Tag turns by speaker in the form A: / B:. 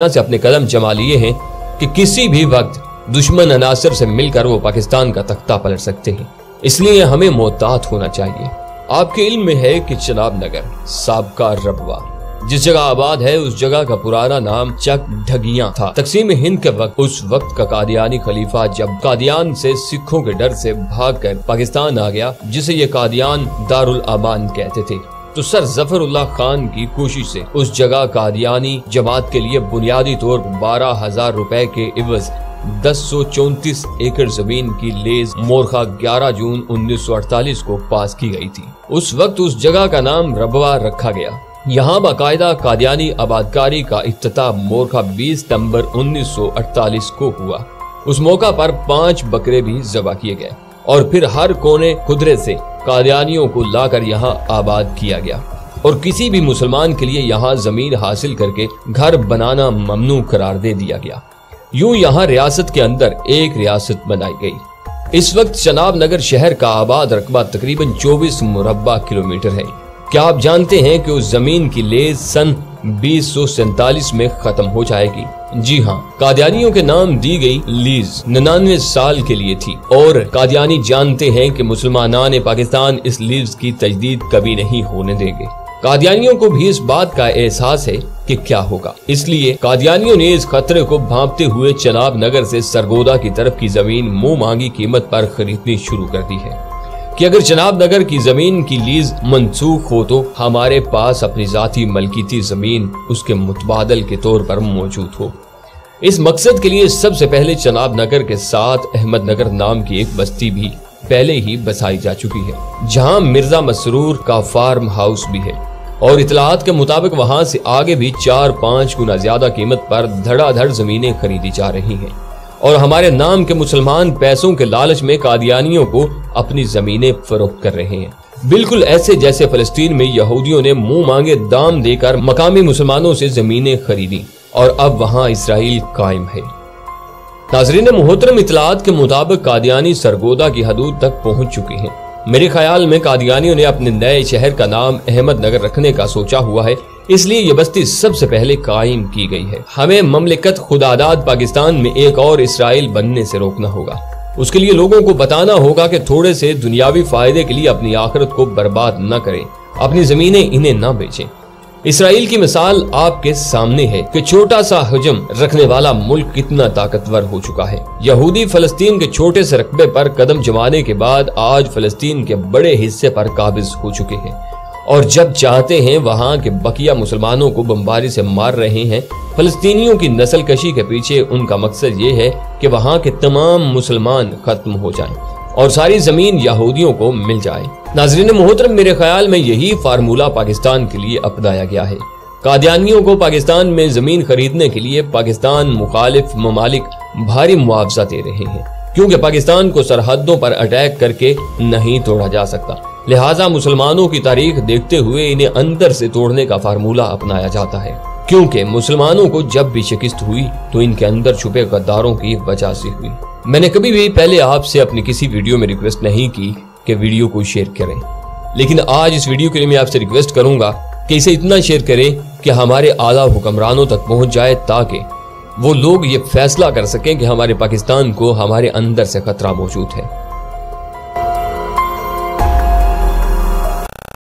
A: से अपने कदम जमा लिए हैं कि किसी भी वक्त दुश्मन अनासर से मिलकर वो पाकिस्तान का तख्ता पलट सकते हैं। इसलिए हमें मोहतात होना चाहिए। आपके इल्म में है कि चनाब नगर साबका रबवा जिस जगह आबाद है उस जगह का पुराना नाम चक ढगियां था। तकसीम हिंद के वक्त उस वक्त का कादियानी खलीफा जब कादियान से सिखों के डर से भागकर पाकिस्तान आ गया, जिसे ये कादियान दारुल अमान कहते थे, तो सर जफरुल्लाह खान की कोशिश से उस जगह कादियानी जमात के लिए बुनियादी तौर पर 12,000 रुपए के इवज 1034 एकड़ जमीन की लेज मोरखा 11 जून 1948 को पास की गई थी। उस वक्त उस जगह का नाम रबवा रखा गया। यहाँ बाकायदा कादियानी आबादकारी का इफ्तिताह मोरखा 20 सितंबर 1948 को हुआ। उस मौका पर 5 बकरे भी ज़बह किए गए और फिर हर कोने खुदरे से कादियानियों को लाकर यहाँ आबाद किया गया और किसी भी मुसलमान के लिए यहाँ जमीन हासिल करके घर बनाना ममनू करार दे दिया गया। यूं यहाँ रियासत के अंदर एक रियासत बनाई गई। इस वक्त चनाब नगर शहर का आबाद रकबा तकरीबन 24 मुरब्बा किलोमीटर है। क्या आप जानते हैं कि उस जमीन की लेज सन 2047 में खत्म हो जाएगी? जी हाँ, कादियानियों के नाम दी गई लीज 99 साल के लिए थी और कादियानी जानते हैं कि मुसलमानान पाकिस्तान इस लीज की तजदीद कभी नहीं होने देंगे। कादियानियों को भी इस बात का एहसास है कि क्या होगा, इसलिए कादियानियों ने इस खतरे को भांपते हुए चनाब नगर से सरगोदा की तरफ की जमीन मुंह मांगी कीमत पर खरीदनी शुरू कर दी है कि अगर चनाब नगर की जमीन की लीज मनसूख हो तो हमारे पास अपनी जाती मलकीती जमीन उसके मुतबादल के तौर पर मौजूद हो। इस मकसद के लिए सबसे पहले चनाब नगर के साथ अहमद नगर नाम की एक बस्ती भी पहले ही बसाई जा चुकी है, जहां मिर्जा मसरूर का फार्म हाउस भी है और इतलात के मुताबिक वहां से आगे भी 4-5 गुना ज्यादा कीमत पर धड़ाधड़ जमीनें खरीदी जा रही हैं और हमारे नाम के मुसलमान पैसों के लालच में कादियानियों को अपनी जमीनें फरोख्त कर रहे हैं। बिल्कुल ऐसे जैसे फलस्तीन में यहूदियों ने मुंह मांगे दाम देकर मकामी मुसलमानों से जमीनें खरीदी और अब वहां इसराइल कायम है। नाज़रीन मोहतरम, इतलात के मुताबिक कादियानी सरगोदा की हदूद तक पहुंच चुके हैं। मेरे ख्याल में कादियानियों ने अपने नए शहर का नाम अहमद नगर रखने का सोचा हुआ है, इसलिए ये बस्ती सबसे पहले कायम की गई है। हमें ममलिकत खुदादाद पाकिस्तान में एक और इसराइल बनने से रोकना होगा। उसके लिए लोगों को बताना होगा कि थोड़े से दुनियावी फायदे के लिए अपनी आखिरत को बर्बाद न करें, अपनी जमीनें इन्हें न बेचें। इसराइल की मिसाल आपके सामने है कि छोटा सा हजम रखने वाला मुल्क कितना ताकतवर हो चुका है। यहूदी फलस्तीन के छोटे से रकबे पर कदम जमाने के बाद आज फलस्तीन के बड़े हिस्से पर काबिज हो चुके हैं और जब चाहते हैं वहां के बकिया मुसलमानों को बमबारी से मार रहे हैं। फलस्तीनियों की नस्ल कशी के पीछे उनका मकसद ये है कि वहां के तमाम मुसलमान खत्म हो जाएं और सारी जमीन यहूदियों को मिल जाए। नाज़रीन मोहतरम, मेरे ख्याल में यही फार्मूला पाकिस्तान के लिए अपनाया गया है। कादियानियों को पाकिस्तान में जमीन खरीदने के लिए पाकिस्तान मुखालिफ ममालिक भारी मुआवजा दे रहे हैं, क्योंकि पाकिस्तान को सरहदों पर अटैक करके नहीं तोड़ा जा सकता। लिहाजा मुसलमानों की तारीख देखते हुए इन्हें अंदर से तोड़ने का फार्मूला अपनाया जाता है, क्योंकि मुसलमानों को जब भी शिकस्त हुई तो इनके अंदर छुपे गद्दारों की वजह से हुई। मैंने कभी भी पहले आपसे अपनी किसी वीडियो में रिक्वेस्ट नहीं की कि वीडियो को शेयर करें, लेकिन आज इस वीडियो के लिए मैं आपसे रिक्वेस्ट करूंगा कि इसे इतना शेयर करें कि हमारे आला हुक्मरानों तक पहुंच जाए, ताकि वो लोग ये फैसला कर सकें कि हमारे पाकिस्तान को हमारे अंदर से खतरा मौजूद है।